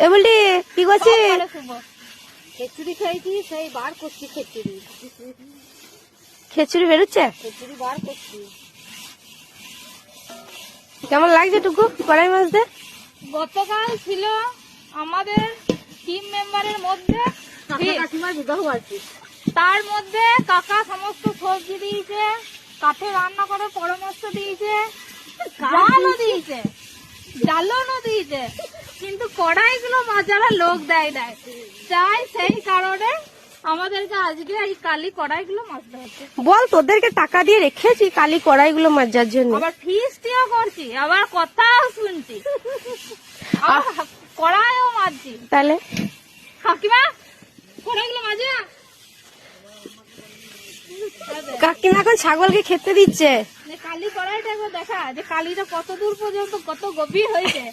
এ বলি কি করছিস? খিচুড়ি খাইছি, সেই বার করছি খিচুড়ি। খিচুড়ি বেরোচ্ছে? খিচুড়ি বার করছি। কেমন লাগছে টুকু কড়াই মাছ দে? গতকাল ছিল আমাদের টিম মেম্বারের মধ্যে কাকিমার বিবাহ আছে, তার মধ্যে কাকা সমস্ত সবজি দিয়েছে, কাঠে রান্না করার পরামর্শ দিয়েছে, ডালও দিয়েছে, দিয়েছে, কিন্তু কড়াইগুলো মাজারা লোক দেয় চাই, সেই কারণে আমাদেরকে আজকে এই কালি কড়াইগুলো মাজতে হচ্ছে। বল, তোদেরকে টাকা দিয়ে রেখেছি কালি কড়াইগুলো মাজার জন্য, আবার ফিস্টিও করছি, আবার কথাও শুনছি, আবার কড়াইও মাজছি। তাহলে কাকিমা কড়াইগুলো মাজে না? কাকিমা এখন ছাগলকে খেতে দিচ্ছে। কালি কড়াইটা একবার দেখা, যে কালিটা কত দূর পর্যন্ত, কত গভীর হয়েছে।